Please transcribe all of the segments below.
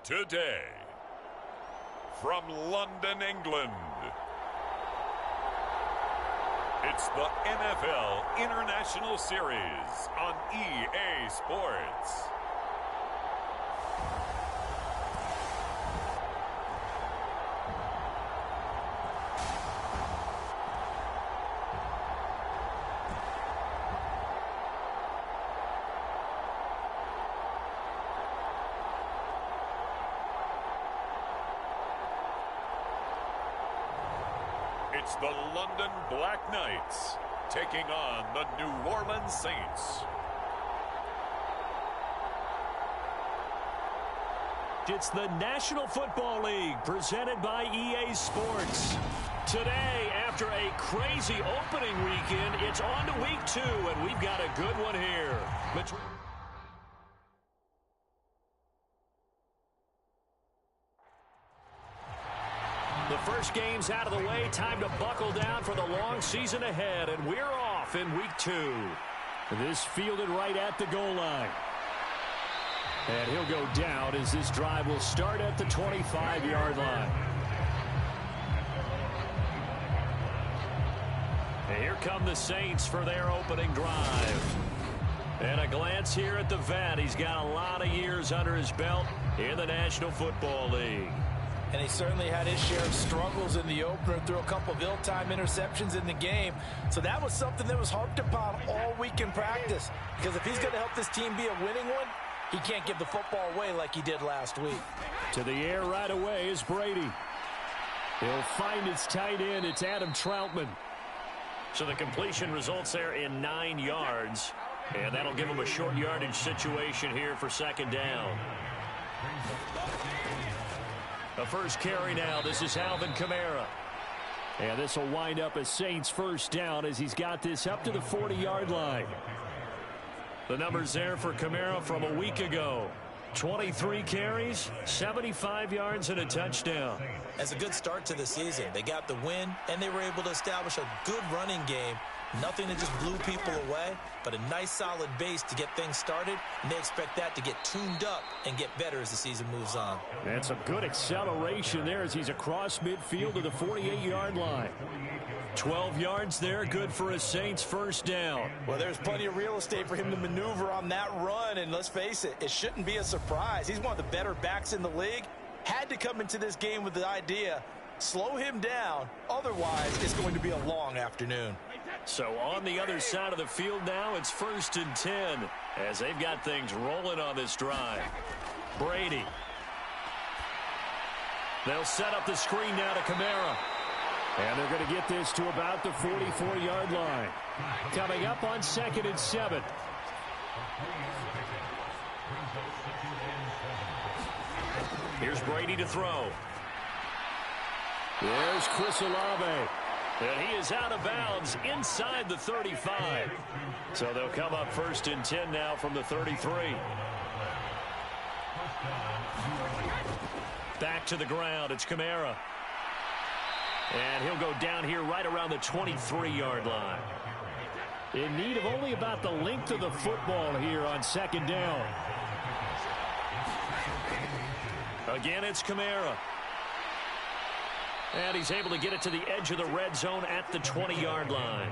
Today, from London, England, it's the NFL International Series on EA Sports. It's the London Black Knights taking on the New Orleans Saints. It's the National Football League presented by EA Sports. Today, after a crazy opening weekend, it's on to week 2, and we've got a good one here. The first game's out of the way. Time to buckle down for the long season ahead, and we're off in week 2. This fielded right at the goal line. And he'll go down as this drive will start at the 25-yard line. And here come the Saints for their opening drive. And a glance here at the vet. He's got a lot of years under his belt in the National Football League. And he certainly had his share of struggles in the opener, threw a couple of ill-timed interceptions in the game. So that was something that was harped upon all week in practice. Because if he's going to help this team be a winning one, he can't give the football away like he did last week. To the air right away is Brady. He'll find his tight end. It's Adam Troutman. So the completion results there in 9 yards. And that'll give him a short yardage situation here for second down. The first carry now. This is Alvin Kamara. And this will wind up a Saints first down as he's got this up to the 40-yard line. The numbers there for Kamara from a week ago. 23 carries, 75 yards, and a touchdown. As a good start to the season, they got the win, and they were able to establish a good running game. Nothing that just blew people away, but a nice solid base to get things started, and they expect that to get tuned up and get better as the season moves on. That's a good acceleration there as he's across midfield to the 48-yard line. 12 yards there, good for a Saints first down. Well, there's plenty of real estate for him to maneuver on that run, and let's face it, it shouldn't be a surprise. He's one of the better backs in the league. Had to come into this game with the idea, slow him down, otherwise it's going to be a long afternoon. So on the other side of the field now, it's 1st and 10 as they've got things rolling on this drive. Brady. They'll set up the screen now to Kamara. And they're going to get this to about the 44-yard line. Coming up on 2nd and 7. Here's Brady to throw. There's Chris Olave. And he is out of bounds inside the 35. So they'll come up 1st and 10 now from the 33. Back to the ground. It's Kamara. And he'll go down here right around the 23-yard line. In need of only about the length of the football here on 2nd down. Again, it's Kamara. And he's able to get it to the edge of the red zone at the 20-yard line.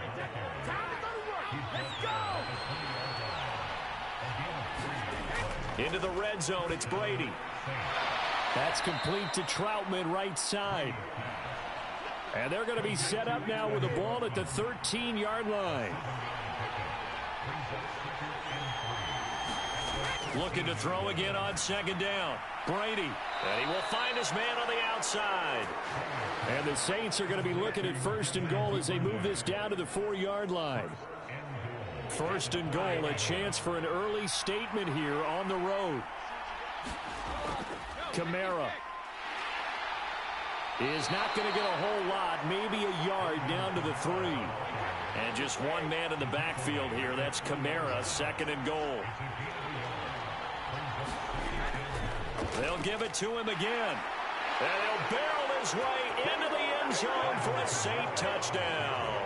Into the red zone, it's Brady. That's complete to Troutman right side. And they're going to be set up now with the ball at the 13-yard line. Looking to throw again on 2nd down. Brady. And he will find his man on the outside. And the Saints are going to be looking at 1st and goal as they move this down to the 4-yard line. 1st and goal, a chance for an early statement here on the road. Kamara is not going to get a whole lot, maybe a yard down to the 3. And just one man in the backfield here. That's Kamara, 2nd and goal. They'll give it to him again. And he'll barrel his way into the end zone for a Saint touchdown.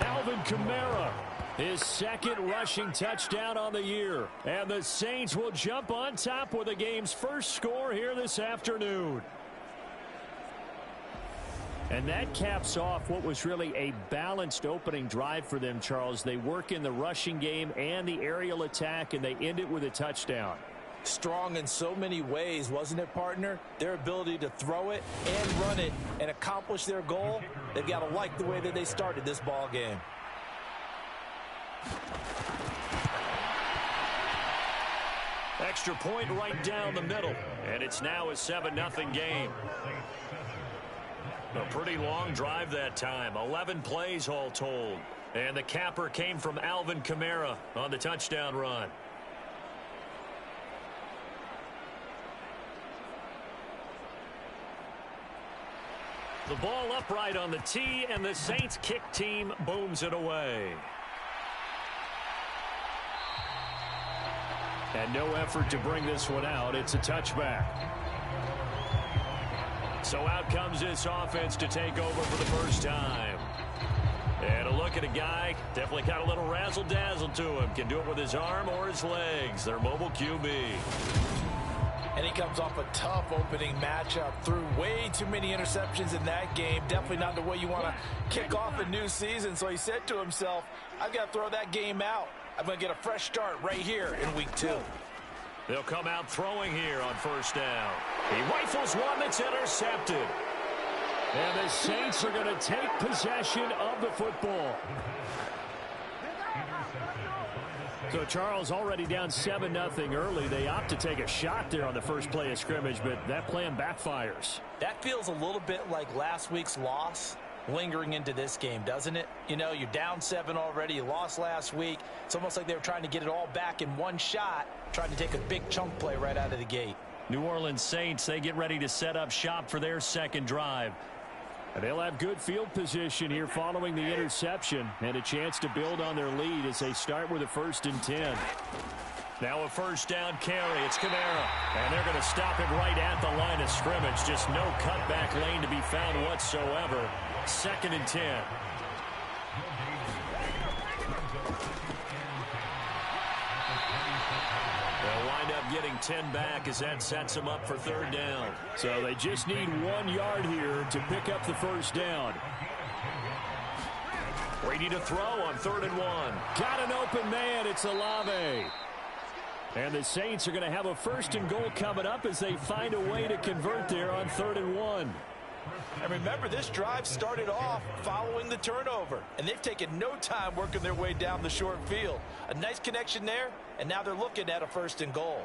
Alvin Kamara, his second rushing touchdown on the year. And the Saints will jump on top with the game's first score here this afternoon. And that caps off what was really a balanced opening drive for them, Charles. They work in the rushing game and the aerial attack, and they end it with a touchdown. Strong in so many ways, wasn't it, partner? Their ability to throw it and run it and accomplish their goal, they've got to like the way that they started this ball game. Extra point right down the middle, and it's now a 7-0 game. A pretty long drive that time, 11 plays all told. And the capper came from Alvin Kamara on the touchdown run. The ball upright on the tee, and the Saints kick team booms it away. And no effort to bring this one out. It's a touchback. So out comes this offense to take over for the first time. And a look at a guy, definitely got a little razzle-dazzle to him. Can do it with his arm or his legs. Their mobile QB. And he comes off a tough opening matchup. Threw way too many interceptions in that game. Definitely not the way you want to kick off a new season. So he said to himself, I've got to throw that game out. I'm going to get a fresh start right here in week 2. They'll come out throwing here on first down. He rifles one that's intercepted. And the Saints are going to take possession of the football. So Charles already down 7-0 early. They opt to take a shot there on the first play of scrimmage, but that plan backfires. That feels a little bit like last week's loss lingering into this game, doesn't it? You know, you're down 7 already. You lost last week. It's almost like they were trying to get it all back in one shot, trying to take a big chunk play right out of the gate. New Orleans Saints, they get ready to set up shop for their second drive. And they'll have good field position here following the interception and a chance to build on their lead as they start with a 1st and 10. Now a first down carry. It's Kamara. And they're going to stop it right at the line of scrimmage. Just no cutback lane to be found whatsoever. 2nd and 10. They'll wind up getting 10 back as that sets them up for 3rd down. So they just need 1 yard here to pick up the first down. Ready to throw on 3rd and 1. Got an open man. It's Olave. And the Saints are going to have a 1st and goal coming up as they find a way to convert there on 3rd and 1. And remember, this drive started off following the turnover, and they've taken no time working their way down the short field. A nice connection there, and now they're looking at a 1st and goal.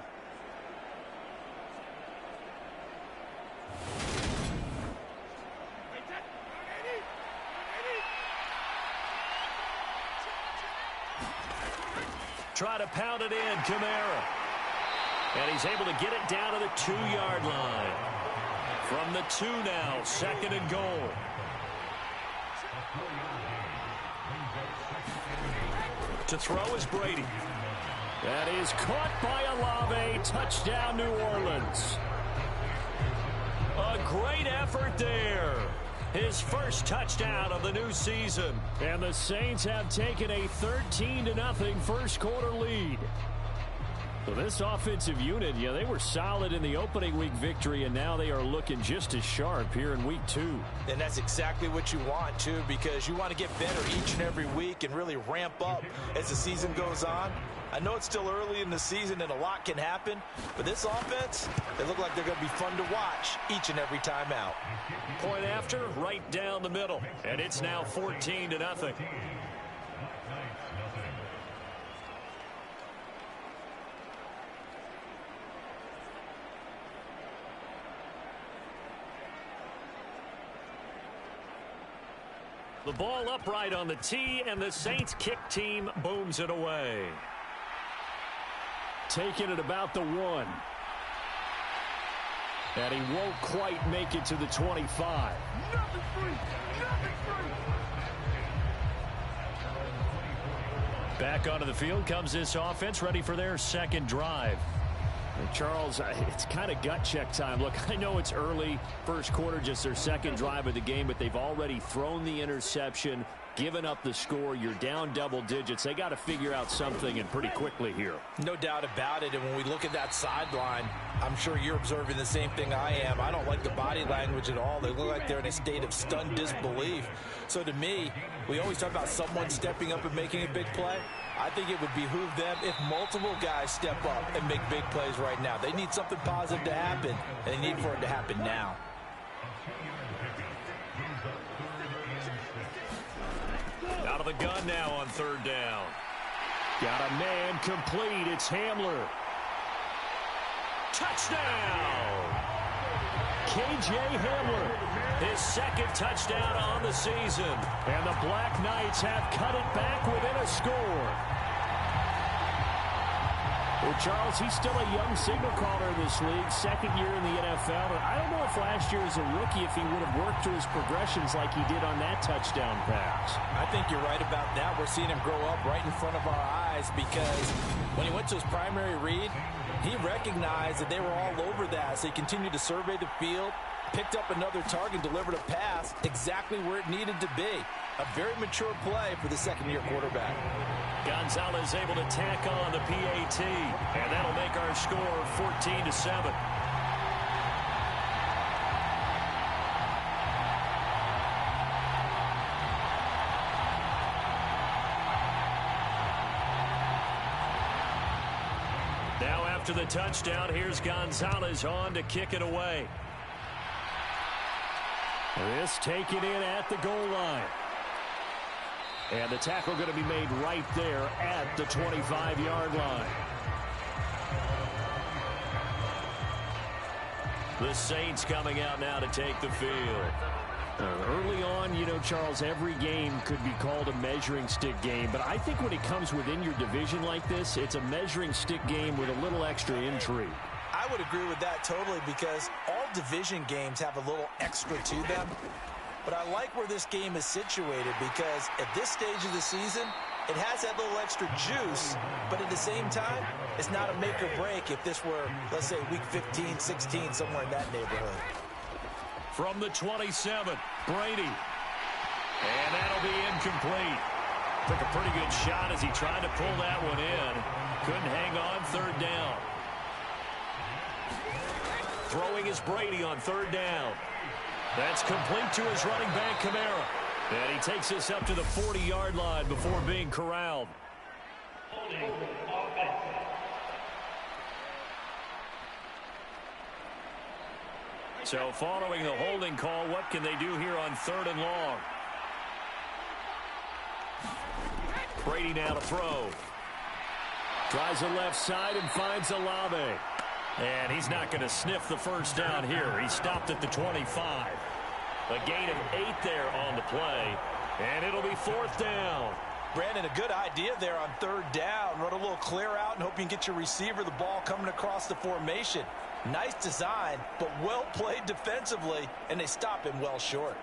Try to pound it in, Kamara. And he's able to get it down to the 2-yard line. From the 2 now, 2nd and goal. To throw is Brady. That is caught by Olave. Touchdown, New Orleans. A great effort there. His first touchdown of the new season. And the Saints have taken a 13-0 first quarter lead. So this offensive unit, yeah, they were solid in the opening week victory, and now they are looking just as sharp here in week 2. And that's exactly what you want, too, because you want to get better each and every week and really ramp up as the season goes on. I know it's still early in the season and a lot can happen, but this offense, they look like they're going to be fun to watch each and every time out. Point after, right down the middle, and it's now 14-0. The ball upright on the tee, and the Saints kick team booms it away. Taking it about the 1. And he won't quite make it to the 25. Back onto the field comes this offense, ready for their second drive. And Charles, it's kind of gut check time. Look, I know it's early, first quarter, just their second drive of the game, but they've already thrown the interception, giving up the score. You're down double digits. They got to figure out something, and pretty quickly here. No doubt about it. And when we look at that sideline, I'm sure you're observing the same thing I am. I don't like the body language at all. They look like they're in a state of stunned disbelief. So to me, we always talk about someone stepping up and making a big play. I think it would behoove them if multiple guys step up and make big plays right now. They need something positive to happen, and they need for it to happen now. Out of the gun now on third down. Got a man complete. It's Hamler. Touchdown! K.J. Hamler, his second touchdown on the season. And the Black Knights have cut it back within a score. Well, Charles, he's still a young signal caller in this league, second year in the NFL. And I don't know if last year as a rookie, if he would have worked through his progressions like he did on that touchdown pass. I think you're right about that. We're seeing him grow up right in front of our eyes because when he went to his primary read, he recognized that they were all over that. So he continued to survey the field, picked up another target, delivered a pass exactly where it needed to be. A very mature play for the second-year quarterback. Gonzalez able to tack on the PAT, and that'll make our score 14-7. Now after the touchdown, here's Gonzalez on to kick it away. This taken in at the goal line. And the tackle going to be made right there at the 25-yard line. The Saints coming out now to take the field. Early on, you know, Charles, every game could be called a measuring stick game. But I think when it comes within your division like this, it's a measuring stick game with a little extra intrigue. I would agree with that totally because all division games have a little extra to them. But I like where this game is situated because at this stage of the season, it has that little extra juice, but at the same time, it's not a make or break if this were, let's say, week 15, 16, somewhere in that neighborhood. From the 27, Brady. And that'll be incomplete. Took a pretty good shot as he tried to pull that one in. Couldn't hang on third down. Throwing is Brady on third down. That's complete to his running back, Kamara. And he takes us up to the 40-yard line before being corralled. So following the holding call, what can they do here on third and long? Brady now to throw. Tries the left side and finds Olave. And he's not going to sniff the first down here. He stopped at the 25. A gain of 8 there on the play. And it'll be fourth down. Brandon, a good idea there on third down. Run a little clear out and hope you can get your receiver the ball coming across the formation. Nice design, but well played defensively, and they stop him well short.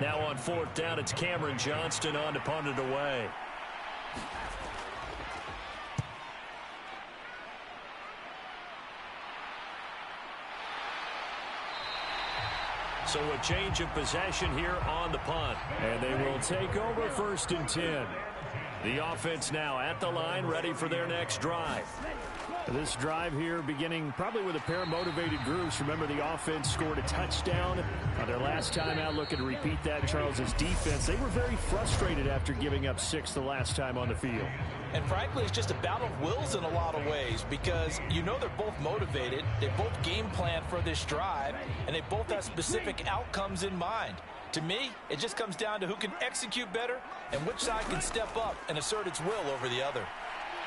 Now on fourth down, it's Cameron Johnston on to punt it away. So a change of possession here on the punt. And they will take over first and 10. The offense now at the line, ready for their next drive. This drive here beginning probably with a pair of motivated groups. Remember, the offense scored a touchdown on their last time out. Looking to repeat that. Charles's defense, they were very frustrated after giving up 6 the last time on the field. And frankly, it's just a battle of wills in a lot of ways because you know they're both motivated. They both game plan for this drive, and they both have specific outcomes in mind. To me, it just comes down to who can execute better and which side can step up and assert its will over the other.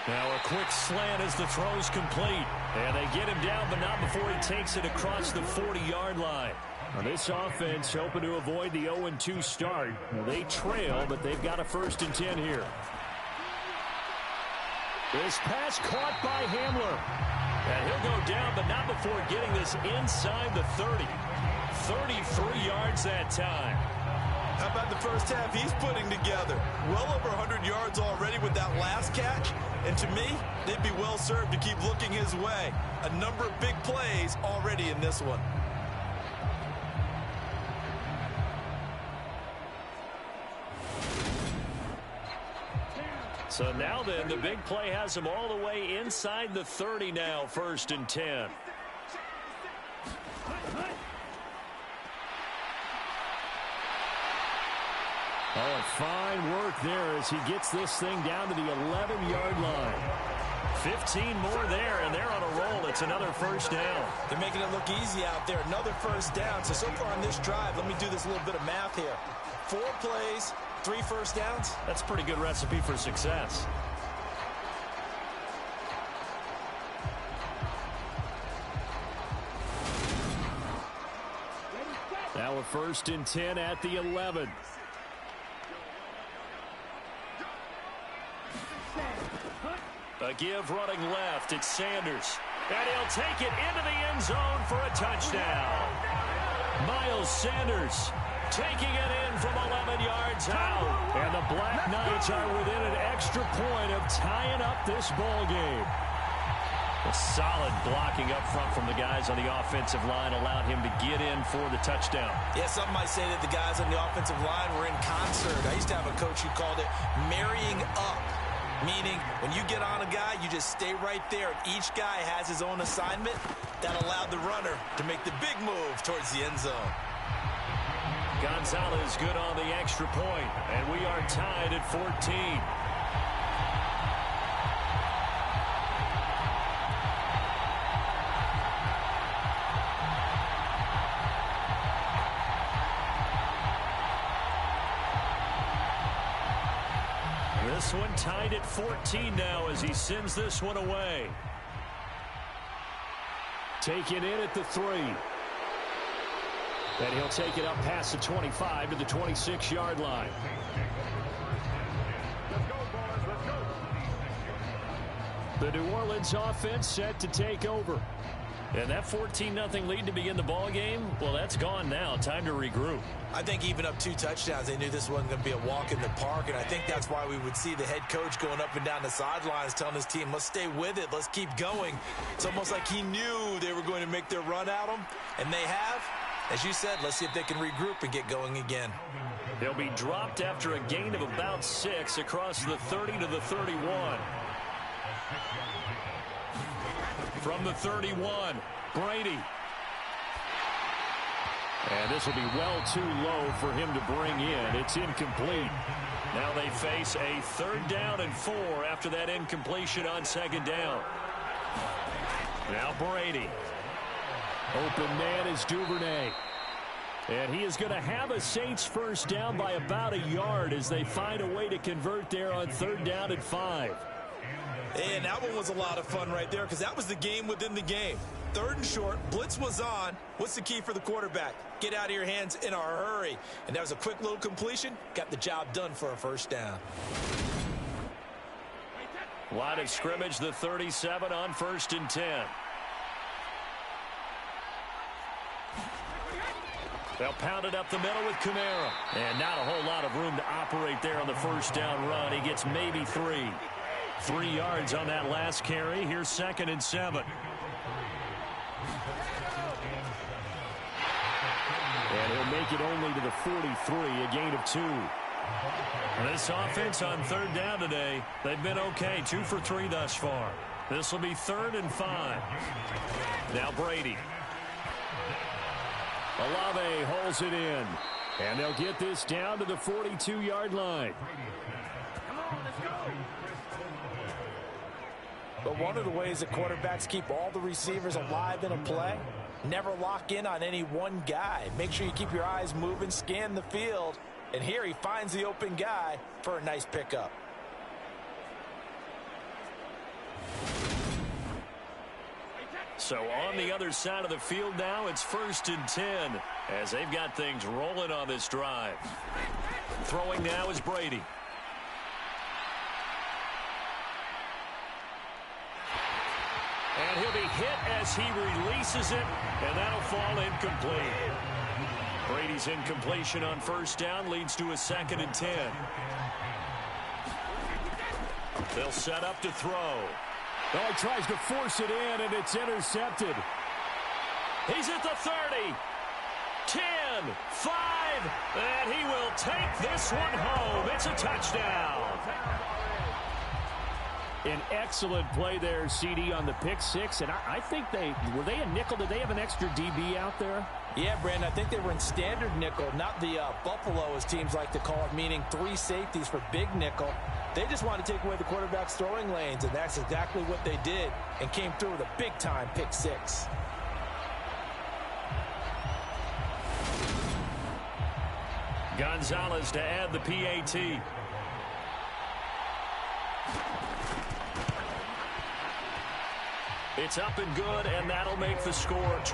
Now a quick slant as the throw's complete. And they get him down, but not before he takes it across the 40-yard line. Now this offense hoping to avoid the 0-2 start. Now they trail, but they've got a first and 10 here. This pass caught by Hamler. And he'll go down, but not before getting this inside the 30. 33 yards that time. How about the first half he's putting together? Well over 100 yards already with that last catch. And to me, they'd be well served to keep looking his way. A number of big plays already in this one. So now then, the big play has him all the way inside the 30 now, 1st and 10. Oh, fine work there as he gets this thing down to the 11-yard line. 15 more there, and they're on a roll. It's another 1st down. They're making it look easy out there. Another 1st down. So far on this drive, let me do this little bit of math here. 4 plays, 3 1st downs. That's a pretty good recipe for success. Now a 1st and 10 at the 11. A give running left. It's Sanders. And he'll take it into the end zone for a touchdown. Miles Sanders taking it in from 11 yards out. And the Black Knights are within an extra point of tying up this ball game. A solid blocking up front from the guys on the offensive line allowed him to get in for the touchdown. Yeah, some might say that the guys on the offensive line were in concert. I used to have a coach who called it marrying up. Meaning, when you get on a guy, you just stay right there. Each guy has his own assignment. That allowed the runner to make the big move towards the end zone. Gonzalez good on the extra point, and we are tied at 14. This one tied at 14 now as he sends this one away. Taken in at the 3. And he'll take it up past the 25 to the 26-yard line. The New Orleans offense set to take over. And that 14-0 lead to begin the ball game, well, that's gone now. Time to regroup. I think even up 2 touchdowns, they knew this wasn't going to be a walk in the park, and I think that's why we would see the head coach going up and down the sidelines telling his team, let's stay with it, let's keep going. It's almost like he knew they were going to make their run at him, and they have. As you said, let's see if they can regroup and get going again. They'll be dropped after a gain of about 6 across the 30 to the 31. From the 31, Brady. And this will be well too low for him to bring in. It's incomplete. Now they face a 3rd down and 4 after that incompletion on 2nd down. Now Brady. Open man is Duvernay. And he is going to have a Saints 1st down by about a yard as they find a way to convert there on 3rd down and 5. And that one was a lot of fun right there because that was the game within the game. 3rd and short, blitz was on. What's the key for the quarterback? Get out of your hands in a hurry. And that was a quick little completion. Got the job done for a 1st down. Line of scrimmage, the 37 on 1st and 10. They'll pound it up the middle with Kamara. And not a whole lot of room to operate there on the 1st down run. He gets maybe 3. 3 yards on that last carry. Here's 2nd and 7. And he'll make it only to the 43, a gain of 2. This offense on 3rd down today, they've been okay. 2 for 3 thus far. This will be 3rd and 5. Now Brady. Olave holds it in. And they'll get this down to the 42-yard line. But one of the ways that quarterbacks keep all the receivers alive in a play, never lock in on any one guy. Make sure you keep your eyes moving, scan the field. And here he finds the open guy for a nice pickup. So on the other side of the field now, it's 1st and 10 as they've got things rolling on this drive. Throwing now is Brady. And he'll be hit as he releases it, and that'll fall incomplete. Brady's incompletion on first down leads to a 2nd and 10. They'll set up to throw. Well, he tries to force it in, and it's intercepted. He's at the 30. 10, 5, and he will take this one home. It's a touchdown. An excellent play there, CD, on the pick six. And I think were they a nickel? Did they have an extra DB out there? Yeah, Brandon, I think they were in standard nickel, not the Buffalo, as teams like to call it, meaning 3 safeties for big nickel. They just wanted to take away the quarterback's throwing lanes, and that's exactly what they did, and came through with a big-time pick six. Gonzalez to add the PAT. It's up and good, and that'll make the score 21-14.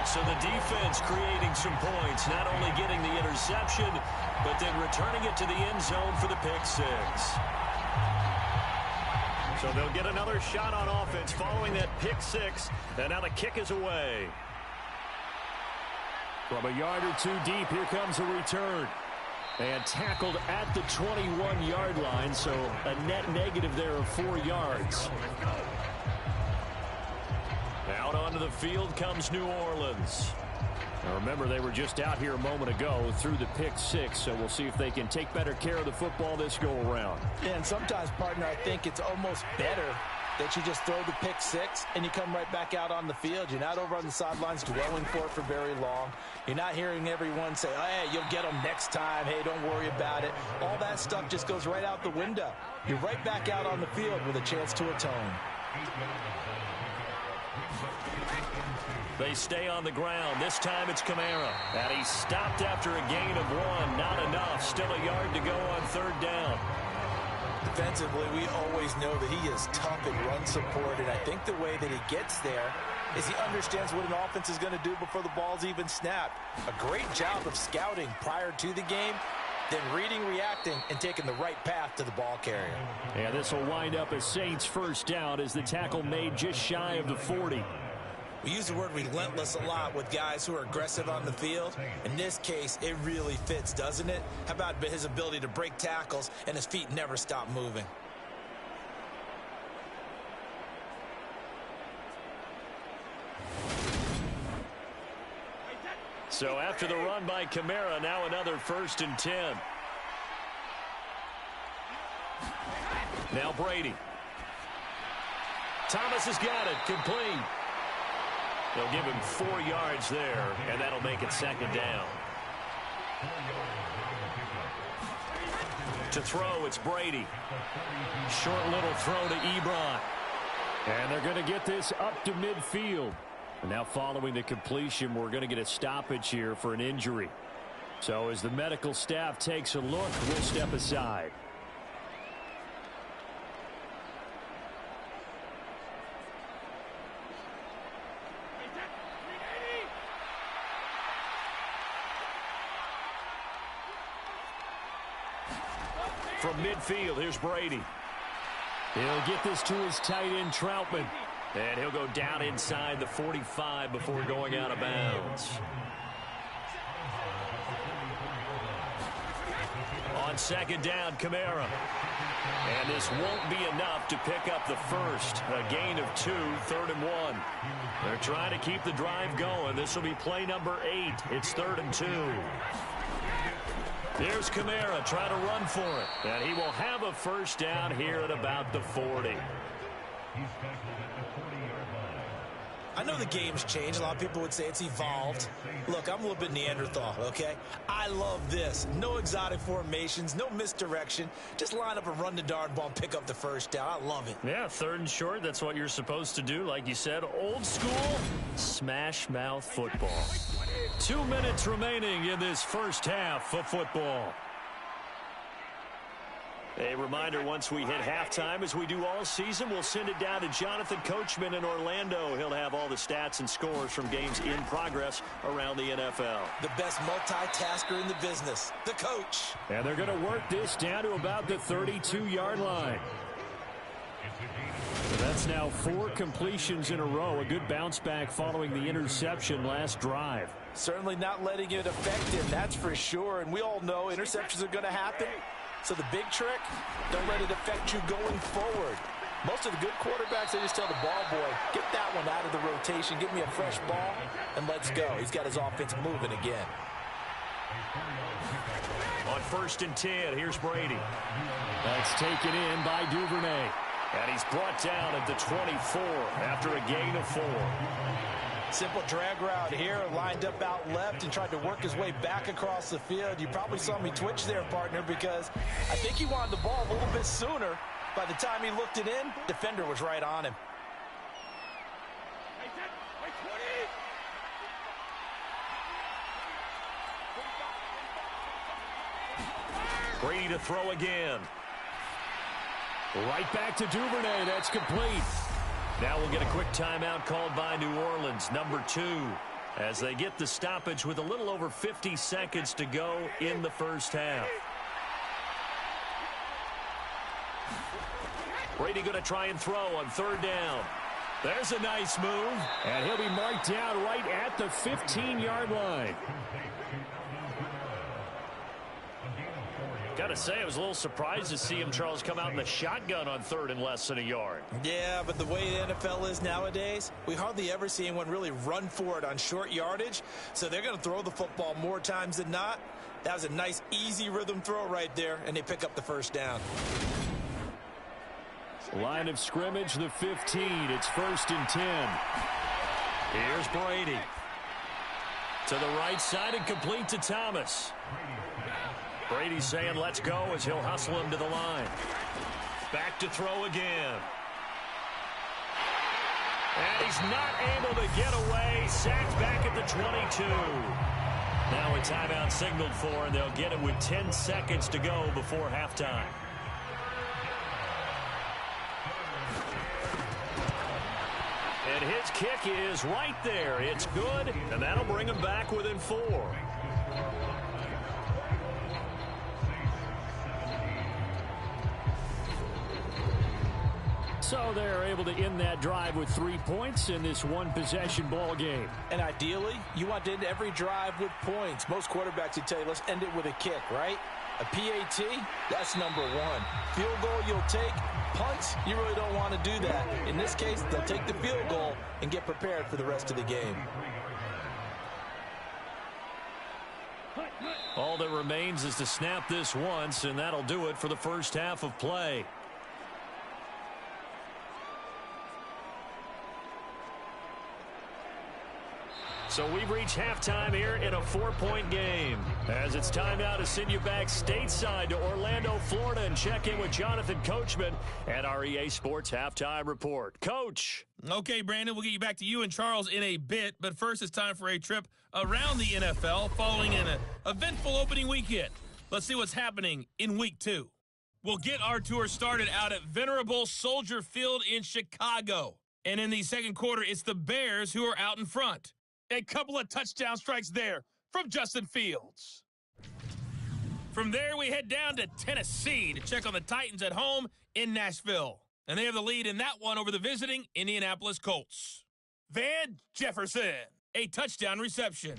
So the defense creating some points, not only getting the interception, but then returning it to the end zone for the pick six. So they'll get another shot on offense following that pick six, and now the kick is away. From a yard or 2 deep, here comes a return. And tackled at the 21-yard line, so a net negative there of 4 yards. Out onto the field comes New Orleans. Now remember, they were just out here a moment ago through the pick six, so we'll see if they can take better care of the football this go-around. Yeah, and sometimes, partner, I think it's almost better that you just throw the pick six and you come right back out on the field. You're not over on the sidelines dwelling for it for very long. You're not hearing everyone say, oh, hey, you'll get them next time. Hey, don't worry about it. All that stuff just goes right out the window. You're right back out on the field with a chance to atone. They stay on the ground. This time it's Kamara. And he stopped after a gain of 1. Not enough. Still a yard to go on 3rd down. Defensively, we always know that he is tough in run support, and I think the way that he gets there is he understands what an offense is going to do before the ball's even snapped. A great job of scouting prior to the game, then reading, reacting, and taking the right path to the ball carrier. Yeah, this will wind up a Saints first down as the tackle made just shy of the 40. We use the word relentless a lot with guys who are aggressive on the field. In this case, it really fits, doesn't it? How about his ability to break tackles and his feet never stop moving? So after the run by Kamara, now another 1st and 10. Now Brady. Thomas has got it. Complete. They'll give him 4 yards there, and that'll make it 2nd down. To throw, it's Brady. Short little throw to Ebron. And they're going to get this up to midfield. And now following the completion, we're going to get a stoppage here for an injury. So as the medical staff takes a look, we'll step aside. From midfield, here's Brady. He'll get this to his tight end, Troutman. And he'll go down inside the 45 before going out of bounds. On 2nd down, Kamara. And this won't be enough to pick up the first. A gain of 2, 3rd and 1. They're trying to keep the drive going. This will be play number 8. It's 3rd and 2. Here's Kamara trying to run for it. And he will have a first down here at about the 40. I know the game's changed. A lot of people would say it's evolved. Look, I'm a little bit Neanderthal, okay? I love this. No exotic formations, no misdirection. Just line up and run the darn ball and pick up the first down. I love it. Yeah, 3rd and short. That's what you're supposed to do. Like you said, old school smash mouth football. 2 minutes remaining in this first half of football. A reminder, once we hit halftime, as we do all season, we'll send it down to Jonathan Coachman in Orlando. He'll have all the stats and scores from games in progress around the NFL. The best multitasker in the business, the coach. And they're going to work this down to about the 32-yard line. That's now 4 completions in a row. A good bounce back following the interception last drive. Certainly not letting it affect him, that's for sure. And we all know interceptions are going to happen. So the big trick, don't let it affect you going forward. Most of the good quarterbacks, they just tell the ball boy, get that one out of the rotation, give me a fresh ball, and let's go. He's got his offense moving again. On 1st and 10, here's Brady. That's taken in by Duvernay. And he's brought down at the 24 after a gain of 4. Simple drag route here, lined up out left and tried to work his way back across the field. You probably saw me twitch there, partner, because I think he wanted the ball a little bit sooner. By the time he looked it in, defender was right on him. Brady to throw again. Right back to Duvernay. That's complete. Now we'll get a quick timeout called by New Orleans, number 2, as they get the stoppage with a little over 50 seconds to go in the first half. Brady going to try and throw on 3rd down. There's a nice move, and he'll be marked down right at the 15-yard line. Got to say, I was a little surprised to see him, Charles, come out in the shotgun on 3rd and less than a yard. Yeah, but the way the NFL is nowadays, we hardly ever see anyone really run for it on short yardage. So they're going to throw the football more times than not. That was a nice, easy rhythm throw right there, and they pick up the 1st down. Line of scrimmage, the 15. It's 1st and 10. Here's Brady. To the right side and complete to Thomas. Brady's saying let's go as he'll hustle him to the line. Back to throw again. And he's not able to get away. Sacked back at the 22. Now a timeout signaled for, and they'll get it with 10 seconds to go before halftime. And his kick is right there. It's good, and that'll bring him back within 4. So they're able to end that drive with 3 points in this one-possession ball game. And ideally, you want to end every drive with points. Most quarterbacks would tell you, let's end it with a kick, right? A PAT, that's number 1. Field goal you'll take. Punts, you really don't want to do that. In this case, they'll take the field goal and get prepared for the rest of the game. All that remains is to snap this once, and that'll do it for the first half of play. So we've reached halftime here in a 4-point game. As it's time now to send you back stateside to Orlando, Florida, and check in with Jonathan Coachman at our EA Sports Halftime Report. Coach. Okay, Brandon, we'll get you back to you and Charles in a bit. But first, it's time for a trip around the NFL following an eventful opening weekend. Let's see what's happening in Week 2. We'll get our tour started out at venerable Soldier Field in Chicago. And in the second quarter, it's the Bears who are out in front. A couple of touchdown strikes there from Justin Fields. From there, we head down to Tennessee to check on the Titans at home in Nashville. And they have the lead in that one over the visiting Indianapolis Colts. Van Jefferson, a touchdown reception.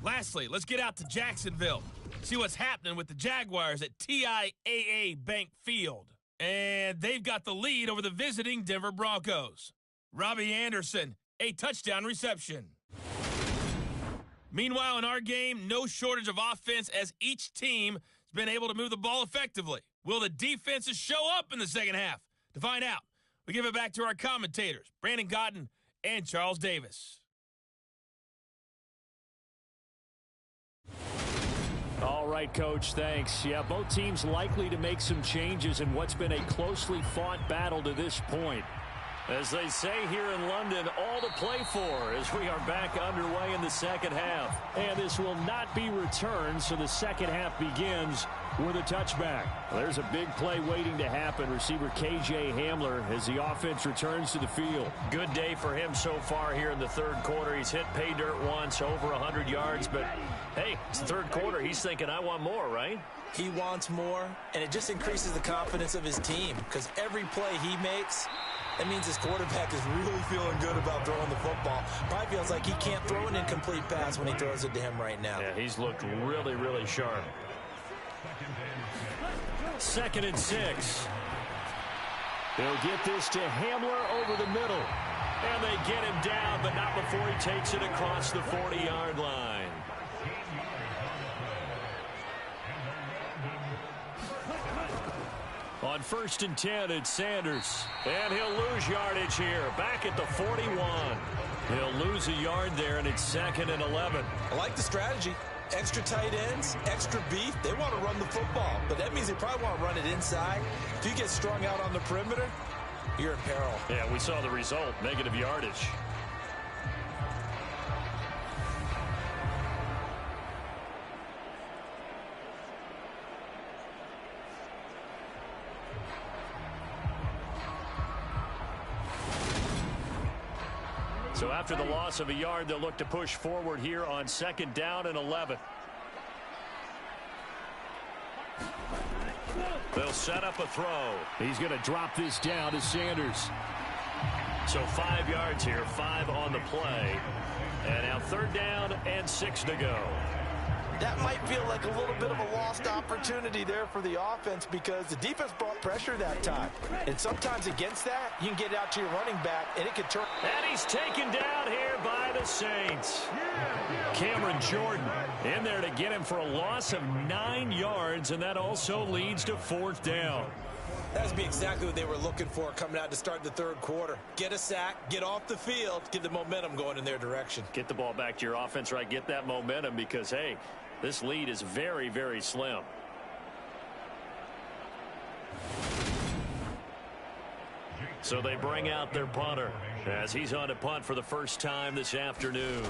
Lastly, let's get out to Jacksonville. See what's happening with the Jaguars at TIAA Bank Field. And they've got the lead over the visiting Denver Broncos. Robbie Anderson, a touchdown reception. Meanwhile, in our game, no shortage of offense as each team has been able to move the ball effectively. Will the defenses show up in the second half? To find out, we give it back to our commentators, Brandon Cotton and Charles Davis. All right, Coach, thanks. Yeah, both teams likely to make some changes in what's been a closely fought battle to this point. As they say here in London, all to play for as we are back underway in the second half. And this will not be returned, so the second half begins with a touchback. Well, there's a big play waiting to happen. Receiver K.J. Hamler as the offense returns to the field. Good day for him so far here in the third quarter. He's hit pay dirt once, over 100 yards. But, hey, it's the third quarter. He's thinking, I want more, right? He wants more, and it just increases the confidence of his team because every play he makes, that means his quarterback is really feeling good about throwing the football. Probably feels like he can't throw an incomplete pass when he throws it to him right now. Yeah, he's looked really, really sharp. 2nd and 6. They'll get this to Hamler over the middle. And they get him down, but not before he takes it across the 40-yard line. On 1st and 10, it's Sanders. And he'll lose yardage here, back at the 41. He'll lose a yard there, and it's 2nd and 11. I like the strategy. Extra tight ends, extra beef. They want to run the football, but that means they probably want to run it inside. If you get strung out on the perimeter, you're in peril. Yeah, we saw the result, negative yardage. So after the loss of a yard, they'll look to push forward here on 2nd down and 11. They'll set up a throw. He's going to drop this down to Sanders. So 5 yards here, 5 on the play. And now 3rd down and 6 to go. That might feel like a little bit of a lost opportunity there for the offense because the defense brought pressure that time. And sometimes against that, you can get out to your running back, and it could turn. And he's taken down here by the Saints. Cameron Jordan in there to get him for a loss of 9 yards, and that also leads to 4th down. That would be exactly what they were looking for coming out to start the third quarter. Get a sack, get off the field, get the momentum going in their direction. Get the ball back to your offense, right? Get that momentum because, hey, this lead is very, very slim. So they bring out their punter as he's on to punt for the first time this afternoon.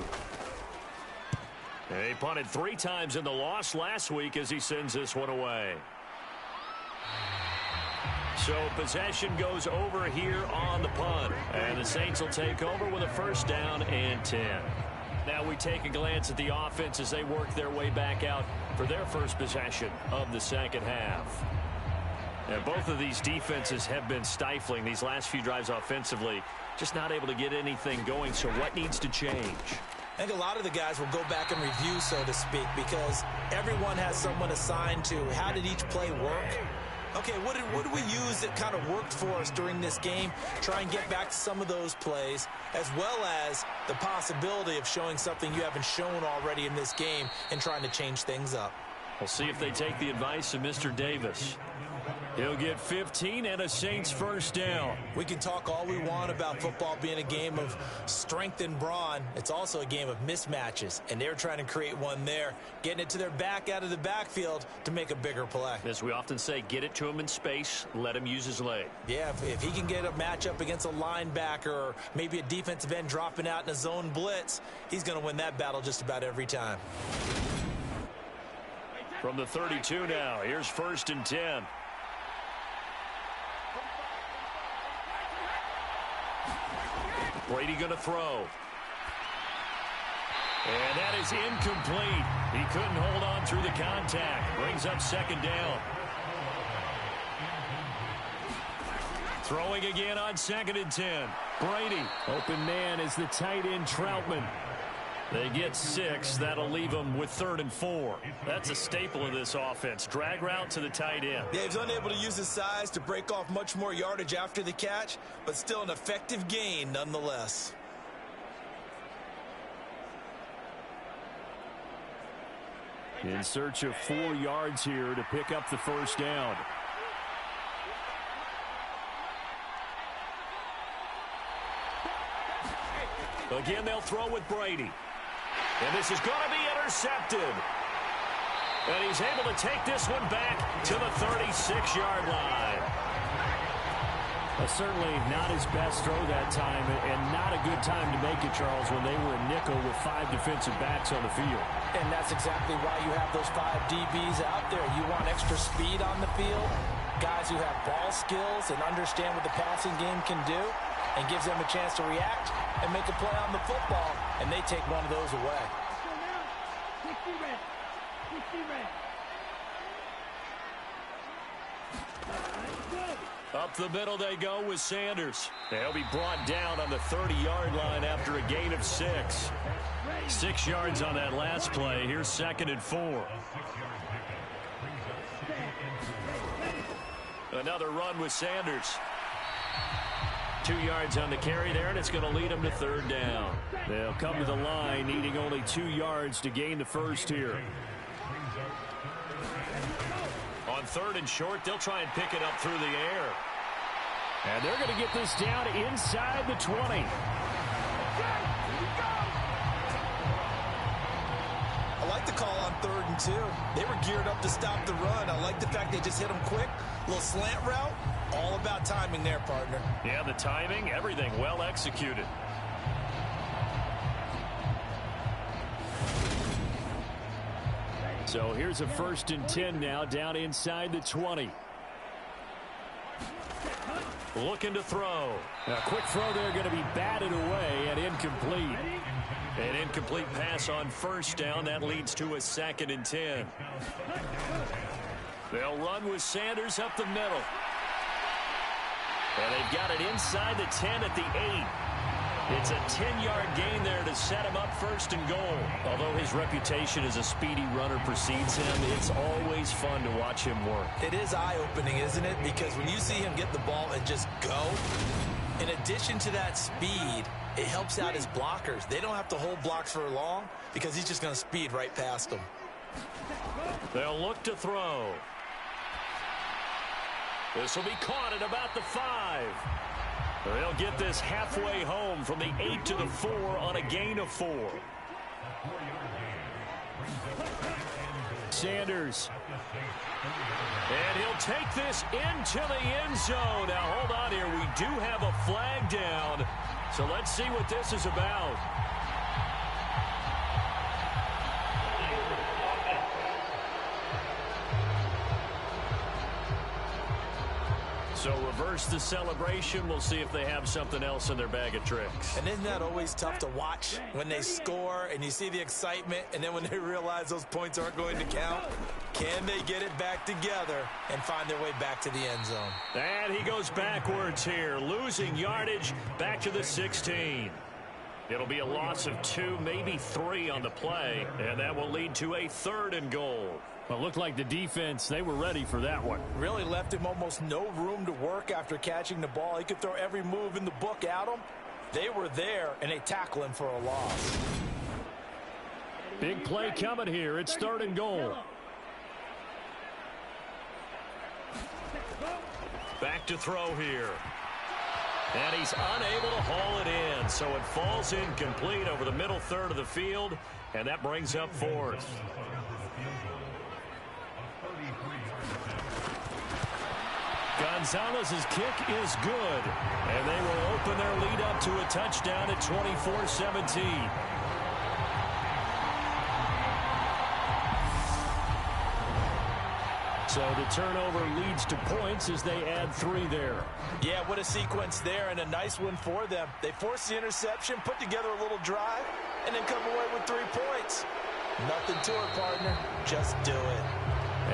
He punted 3 times in the loss last week as he sends this one away. So possession goes over here on the punt. And the Saints will take over with a 1st down and 10. Now we take a glance at the offense as they work their way back out for their first possession of the second half. Now, both of these defenses have been stifling these last few drives offensively, just not able to get anything going. So what needs to change? I think a lot of the guys will go back and review, so to speak, because everyone has someone assigned to how did each play work. Okay, what did we use that kind of worked for us during this game? Try and get back to some of those plays, as well as the possibility of showing something you haven't shown already in this game and trying to change things up. We'll see if they take the advice of Mr. Davis. He'll get 15 and a Saints 1st down. We can talk all we want about football being a game of strength and brawn. It's also a game of mismatches, and they're trying to create one there, getting it to their back out of the backfield to make a bigger play. As we often say, get it to him in space, let him use his leg. Yeah, if he can get a matchup against a linebacker or maybe a defensive end dropping out in a zone blitz, he's going to win that battle just about every time. From the 32 now, here's 1st and 10. Brady going to throw. And that is incomplete. He couldn't hold on through the contact. Brings up 2nd down. Throwing again on 2nd and 10. Brady. Open man is the tight end Troutman. They get 6. That'll leave them with 3rd and 4. That's a staple of this offense. Drag route to the tight end. Yeah, he's unable to use his size to break off much more yardage after the catch, but still an effective gain nonetheless. In search of 4 yards here to pick up the 1st down. Again, they'll throw with Brady. And this is going to be intercepted. And he's able to take this one back to the 36-yard line. Certainly not his best throw that time, and not a good time to make it, Charles, when they were in nickel with 5 defensive backs on the field. And that's exactly why you have those 5 DBs out there. You want extra speed on the field, guys who have ball skills and understand what the passing game can do, and gives them a chance to react and make a play on the football, and they take one of those away. Up the middle they go with Sanders. They'll be brought down on the 30-yard line after a gain of 6. 6 yards on that last play. Here's 2nd and 4. Another run with Sanders. 2 yards on the carry there, and it's going to lead them to 3rd down. They'll come to the line needing only 2 yards to gain the first here. On 3rd and short, they'll try and pick it up through the air. And they're going to get this down inside the 20. I like the call on 3rd and 2. They were geared up to stop the run. I like the fact they just hit them quick. A little slant route. All about timing there, partner. Yeah, the timing, everything well executed. So here's a 1st and 10 now, down inside the 20. Looking to throw. A quick throw there, going to be batted away and incomplete. An incomplete pass on 1st down. That leads to a 2nd and 10. They'll run with Sanders up the middle. And they've got it inside the 10 at the 8. It's a 10-yard gain there to set him up 1st and goal. Although his reputation as a speedy runner precedes him, it's always fun to watch him work. It is eye-opening, isn't it? Because when you see him get the ball and just go, in addition to that speed, it helps out his blockers. They don't have to hold blocks for long because he's just going to speed right past them. They'll look to throw. This will be caught at about the 5. They'll get this halfway home from the 8 to the 4 on a gain of 4. Sanders. And he'll take this into the end zone. Now, hold on here. We do have a flag down. So let's see what this is about. So reverse the celebration. We'll see if they have something else in their bag of tricks. And isn't that always tough to watch when they score and you see the excitement, and then when they realize those points aren't going to count? Can they get it back together and find their way back to the end zone? And he goes backwards here, losing yardage back to the 16. It'll be a loss of 2, maybe 3 on the play, and that will lead to a 3rd and goal. Well, it looked like the defense, they were ready for that one. Really left him almost no room to work after catching the ball. He could throw every move in the book at him. They were there, and they tackle him for a loss. Big play coming here. It's 3rd and goal. Back to throw here. And he's unable to haul it in. So it falls incomplete over the middle 3rd of the field, and that brings up 4th. Gonzalez's kick is good, and they will open their lead up to a touchdown at 24-17. So the turnover leads to points as they add 3 there. Yeah, what a sequence there, and a nice one for them. They force the interception, put together a little drive, and then come away with 3 points. Nothing to it, partner. Just do it.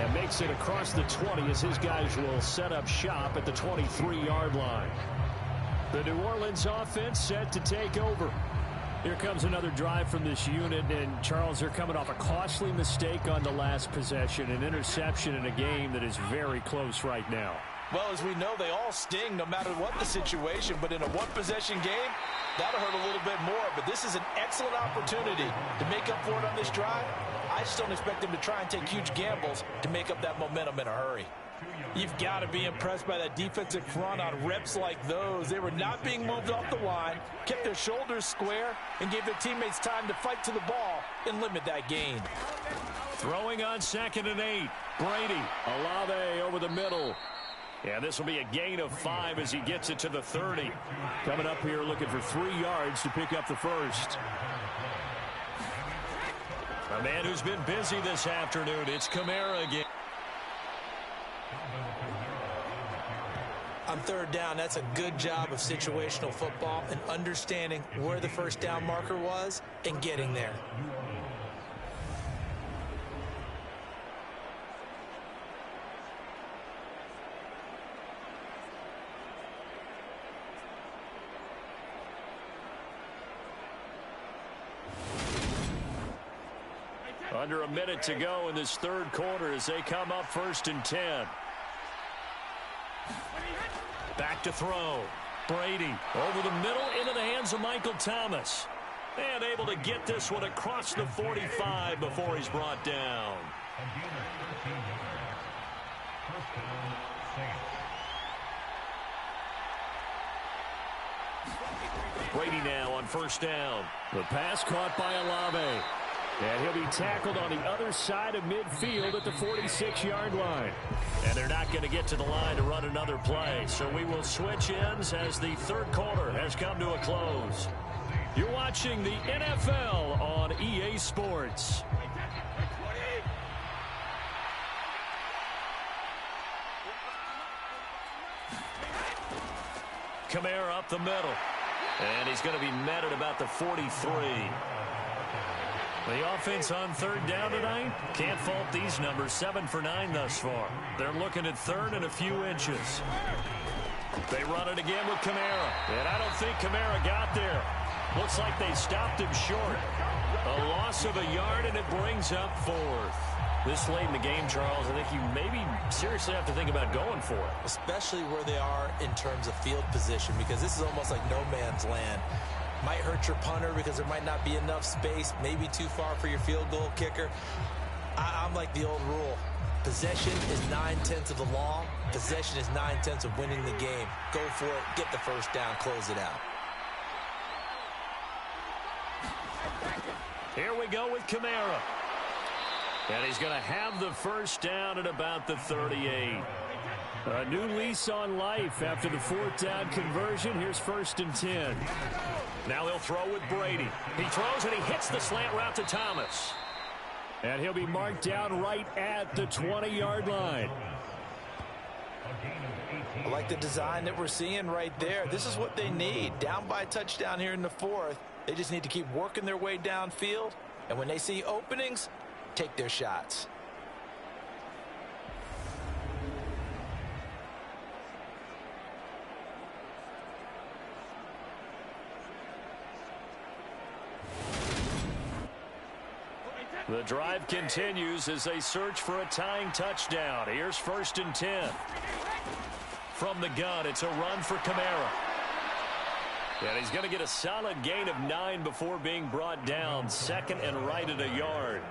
And makes it across the 20 as his guys will set up shop at the 23-yard line. The New Orleans offense set to take over. Here comes another drive from this unit, and Charles, they're coming off a costly mistake on the last possession, an interception in a game that is very close right now. Well, as we know, they all sting no matter what the situation, but in a one-possession game, that'll hurt a little bit more. But this is an excellent opportunity to make up for it on this drive. I just don't expect them to try and take huge gambles to make up that momentum in a hurry. You've got to be impressed by that defensive front on reps like those. They were not being moved off the line, kept their shoulders square, and gave their teammates time to fight to the ball and limit that gain. Throwing on 2nd and 8. Brady. Olave over the middle. And this will be a gain of 5 as he gets it to the 30. Coming up here looking for 3 yards to pick up the first. A man who's been busy this afternoon. It's Kamara again. On third down, that's a good job of situational football and understanding where the first down marker was and getting there. Under a minute to go in this third quarter as they come up 1st and 10. Back to throw. Brady over the middle into the hands of Michael Thomas. And able to get this one across the 45 before he's brought down. Brady now on 1st down. The pass caught by Olave. And he'll be tackled on the other side of midfield at the 46-yard line. And they're not going to get to the line to run another play. So we will switch ends as the third quarter has come to a close. You're watching the NFL on EA Sports. Kamara up the middle. And he's going to be met at about the 43. The offense on third down tonight, can't fault these numbers. 7 for 9 thus far. They're looking at third and a few inches. They run it again with Kamara. And I don't think Kamara got there. Looks like they stopped him short. A loss of a yard, and it brings up 4th. This late in the game, Charles, I think you maybe seriously have to think about going for it. Especially where they are in terms of field position, because this is almost like no man's land. Might hurt your punter because there might not be enough space, maybe too far for your field goal kicker. I'm like the old rule. Possession is 9/10 of the law. Possession is 9/10 of winning the game. Go for it, get the first down, close it out. Here we go with Kamara. And he's going to have the first down at about the 38. A new lease on life after the 4th down conversion. Here's 1st and 10. Now they'll throw with Brady. He throws and he hits the slant route to Thomas. And he'll be marked down right at the 20-yard line. I like the design that we're seeing right there. This is what they need. Down by a touchdown here in the 4th. They just need to keep working their way downfield. And when they see openings, take their shots. The drive continues as they search for a tying touchdown. Here's 1st and 10. From the gun, it's a run for Kamara. And he's going to get a solid gain of 9 before being brought down. 2nd and right at a yard.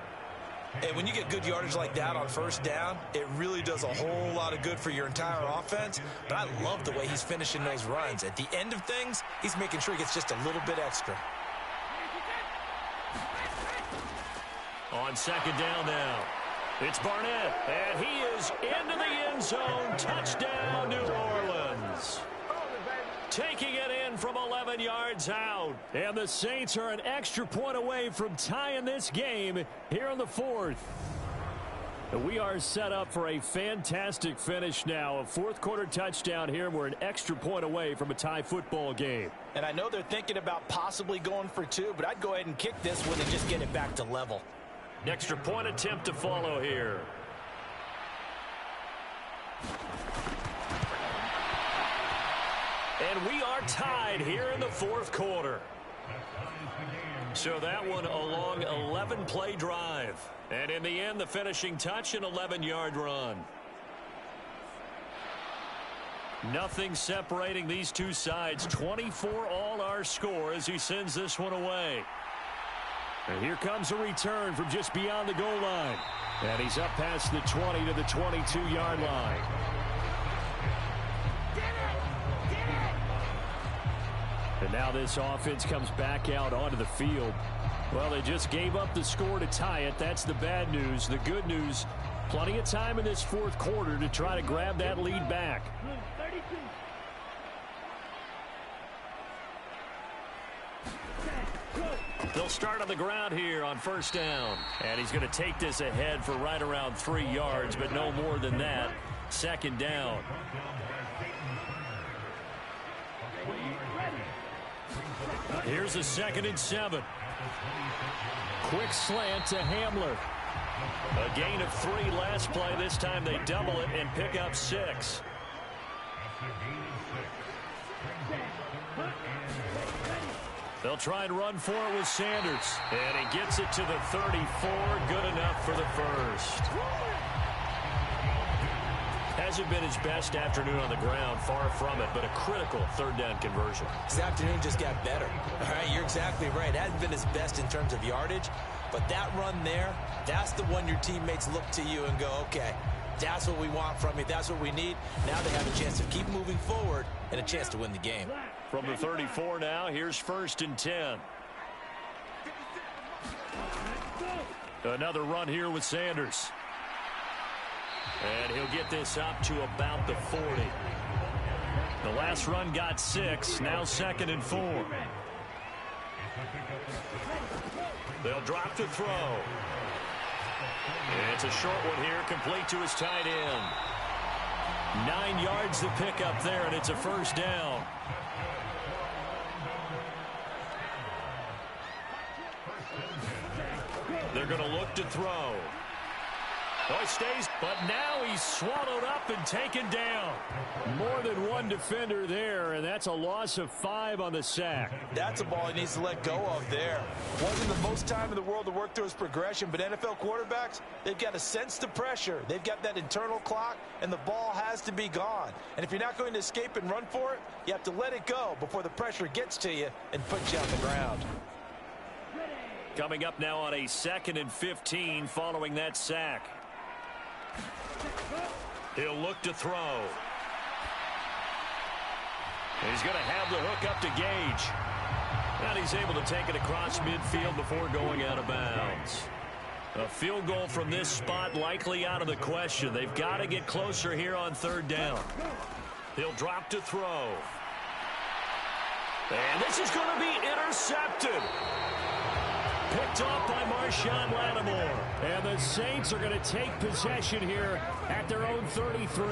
And when you get good yardage like that on 1st down, it really does a whole lot of good for your entire offense. But I love the way he's finishing those runs. At the end of things, he's making sure he gets just a little bit extra. On 2nd down now, it's Barnett, and he is into the end zone. Touchdown, New Orleans. Taking it in from 11 yards out. And the Saints are an extra point away from tying this game here in the 4th. We are set up for a fantastic finish now. A 4th quarter touchdown here. We're an extra point away from a tie football game. And I know they're thinking about possibly going for 2, but I'd go ahead and kick this one and just get it back to level. Extra point attempt to follow here. And we are tied here in the 4th quarter. So that one a long 11-play drive. And in the end, the finishing touch, an 11-yard run. Nothing separating these two sides. 24 all our score as he sends this one away. And here comes a return from just beyond the goal line. And he's up past the 20 to the 22-yard line. And now this offense comes back out onto the field. Well, they just gave up the score to tie it. That's the bad news. The good news, plenty of time in this 4th quarter to try to grab that lead back. They'll start on the ground here on first down. And he's going to take this ahead for right around 3 yards, but no more than that. Second down. Here's a 2nd and 7. Quick slant to Hamler. A gain of 3 last play. This time they double it and pick up 6. They'll try and run for it with Sanders. And he gets it to the 34. Good enough for the first. Hasn't been his best afternoon on the ground, far from it, but a critical 3rd down conversion. This afternoon just got better. All right, you're exactly right. It hasn't been his best in terms of yardage, but that run there, that's the one your teammates look to you and go, okay, that's what we want from you. That's what we need. Now they have a chance to keep moving forward and a chance to win the game. From the 34 now, here's 1st and 10. Another run here with Sanders. And he'll get this up to about the 40. The last run got 6. Now 2nd and 4. They'll drop to throw. It's a short one here, complete to his tight end. 9 yards to pick up there, and it's a first down. They're going to look to throw. Oh, he stays, but now he's swallowed up and taken down. More than one defender there, and that's a loss of 5 on the sack. That's a ball he needs to let go of there. Wasn't the most time in the world to work through his progression, but NFL quarterbacks, they've got to sense the pressure. They've got that internal clock, and the ball has to be gone. And if you're not going to escape and run for it, you have to let it go before the pressure gets to you and puts you on the ground. Coming up now on a 2nd and 15 following that sack. He'll look to throw. He's going to have the hook up to Gage. And he's able to take it across midfield before going out of bounds. A field goal from this spot likely out of the question. They've got to get closer here on 3rd down. He'll drop to throw. And this is going to be intercepted. Picked off by Marshawn Lattimore. And the Saints are going to take possession here at their own 33.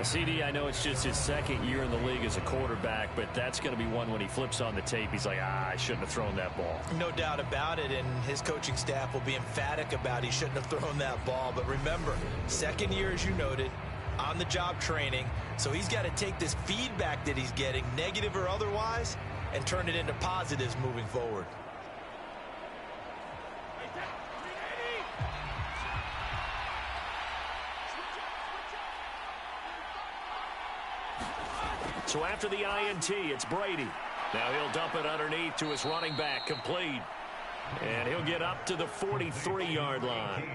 CD, I know it's just his 2nd year in the league as a quarterback, but that's going to be one when he flips on the tape. He's like, I shouldn't have thrown that ball. No doubt about it, and his coaching staff will be emphatic about he shouldn't have thrown that ball. But remember, 2nd year, as you noted, on-the-job training. So he's got to take this feedback that he's getting, negative or otherwise, and turn it into positives moving forward. So after the INT, it's Brady. Now he'll dump it underneath to his running back, complete. And he'll get up to the 43-yard line.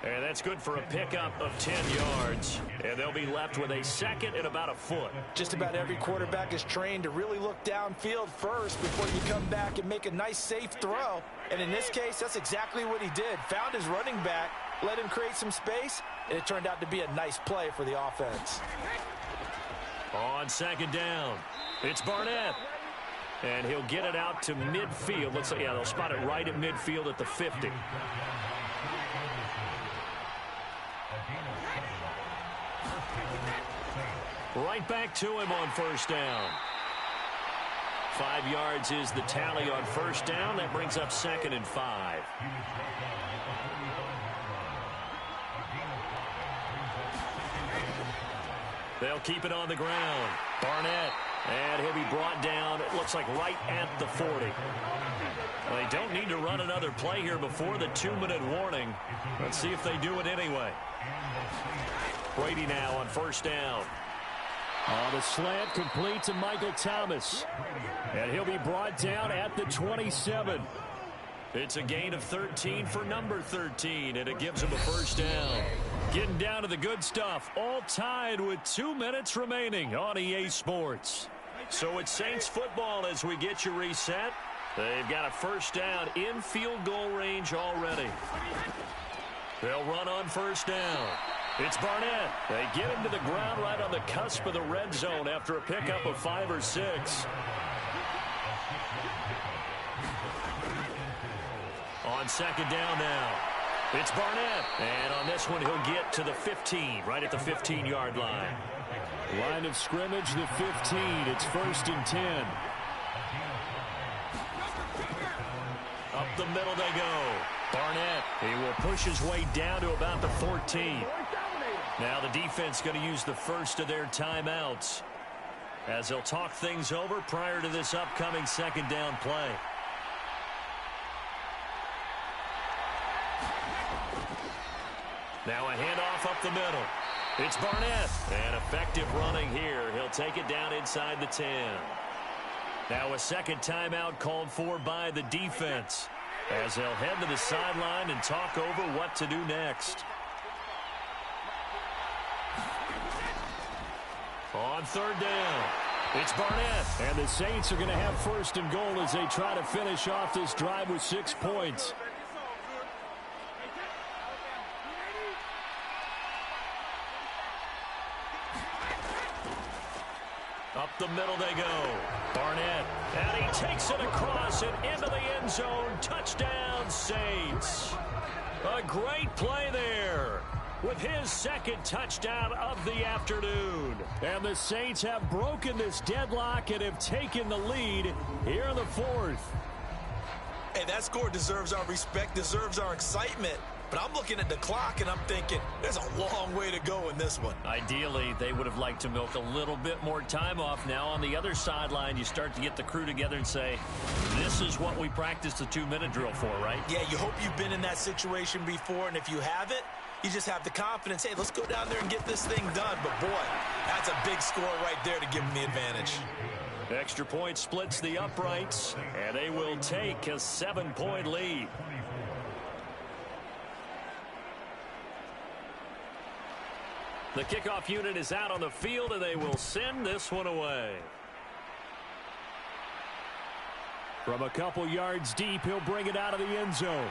And that's good for a pickup of 10 yards. And they'll be left with a 2nd and about a foot. Just about every quarterback is trained to really look downfield first before you come back and make a nice, safe throw. And in this case, that's exactly what he did. Found his running back, let him create some space, and it turned out to be a nice play for the offense. On 2nd down, it's Barnett. And he'll get it out to midfield. Looks like, yeah, they'll spot it right at midfield at the 50. Right back to him on 1st down. 5 yards is the tally on 1st down. That brings up 2nd and 5. They'll keep it on the ground. Barnett, and he'll be brought down, it looks like right at the 40. Well, they don't need to run another play here before the 2-minute warning. Let's see if they do it anyway. Brady now on 1st down. The slant complete to Michael Thomas. And he'll be brought down at the 27. It's a gain of 13 for number 13, and it gives him a 1st down. Getting down to the good stuff, all tied with 2 minutes remaining on EA Sports. So it's Saints football as we get you reset. They've got a 1st down in field goal range already. They'll run on 1st down. It's Barnett. They get him to the ground right on the cusp of the red zone after a pickup of 5 or 6. On second down now, it's Barnett. And on this one, he'll get to the 15, right at the 15-yard line. Line of scrimmage, the 15. It's 1st and 10. Up the middle they go. Barnett, he will push his way down to about the 14. Now the defense going to use the first of their timeouts as they'll talk things over prior to this upcoming second down play. Now a handoff up the middle. It's Barnett. And effective running here. He'll take it down inside the 10. Now a second timeout called for by the defense as they'll head to the sideline and talk over what to do next. On third down, it's Barnett. And the Saints are going to have 1st and goal as they try to finish off this drive with 6 points. Up the middle they go. Barnett. And he takes it across and into the end zone. Touchdown, Saints. A great play there with his second touchdown of the afternoon. And the Saints have broken this deadlock and have taken the lead here in the 4th. Hey, that score deserves our respect, deserves our excitement. But I'm looking at the clock, and I'm thinking there's a long way to go in this one. Ideally, they would have liked to milk a little bit more time off. Now, on the other sideline, you start to get the crew together and say, this is what we practiced the 2-minute drill for, right? Yeah, you hope you've been in that situation before, and if you haven't, you just have the confidence, hey, let's go down there and get this thing done. But, boy, that's a big score right there to give them the advantage. Extra point splits the uprights, and they will take a 7-point lead. The kickoff unit is out on the field, and they will send this one away. From a couple yards deep, he'll bring it out of the end zone.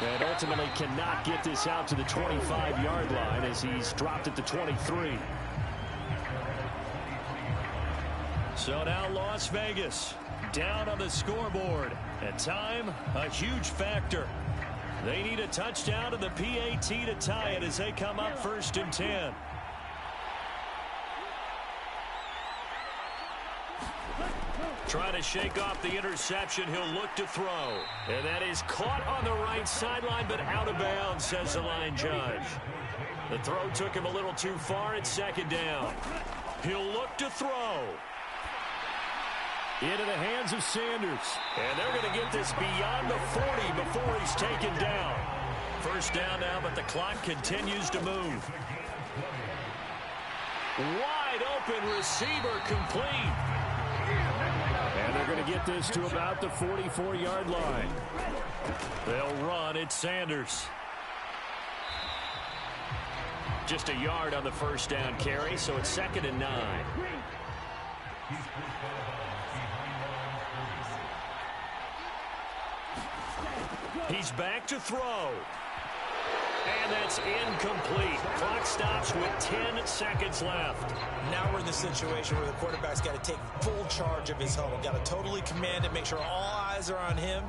And ultimately cannot get this out to the 25-yard line as he's dropped at the 23. So now Las Vegas down on the scoreboard. And time, a huge factor. They need a touchdown and the PAT to tie it as they come up 1st and 10. Trying to shake off the interception. He'll look to throw. And that is caught on the right sideline, but out of bounds, says the line judge. The throw took him a little too far at 2nd down. He'll look to throw. Into the hands of Sanders. And they're going to get this beyond the 40 before he's taken down. 1st down now, but the clock continues to move. Wide open receiver complete. And they're going to get this to about the 44-yard line. They'll run. It's Sanders. Just a yard on the 1st down carry, so it's 2nd and 9. He's back to throw. And that's incomplete. Clock stops with 10 seconds left. Now we're in the situation where the quarterback's got to take full charge of his huddle. Got to totally command it, make sure all eyes are on him.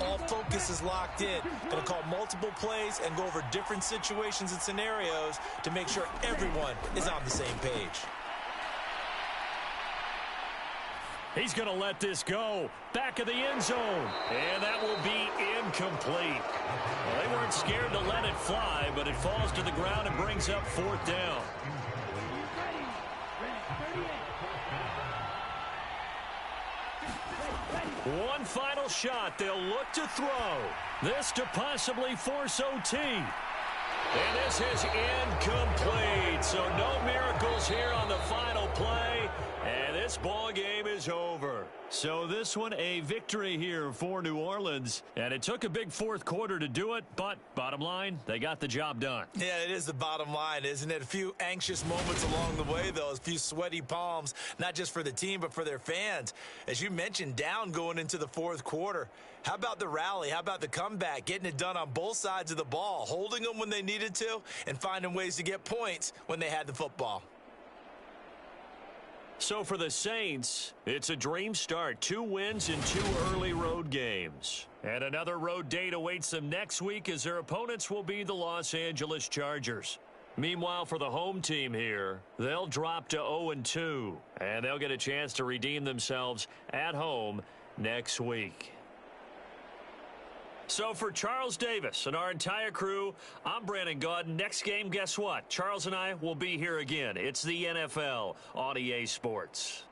All focus is locked in. Going to call multiple plays and go over different situations and scenarios to make sure everyone is on the same page. He's going to let this go. Back of the end zone. And that will be incomplete. Well, they weren't scared to let it fly, but it falls to the ground and brings up 4th down. One final shot. They'll look to throw. This to possibly force OT. And this is incomplete. So no miracles here on the final play. And this ball game is over. So this one a victory here for New Orleans. And it took a big 4th quarter to do it. But bottom line, they got the job done. Yeah, it is the bottom line, isn't it? A few anxious moments along the way, though. A few sweaty palms, not just for the team, but for their fans. As you mentioned, down going into the 4th quarter. How about the rally? How about the comeback? Getting it done on both sides of the ball. Holding them when they needed to and finding ways to get points when they had the football. So for the Saints, it's a dream start. 2 wins in 2 early road games. And another road date awaits them next week as their opponents will be the Los Angeles Chargers. Meanwhile, for the home team here, they'll drop to 0-2, and they'll get a chance to redeem themselves at home next week. So for Charles Davis and our entire crew, I'm Brandon Gaudin. Next game, guess what? Charles and I will be here again. It's the NFL on EA Sports.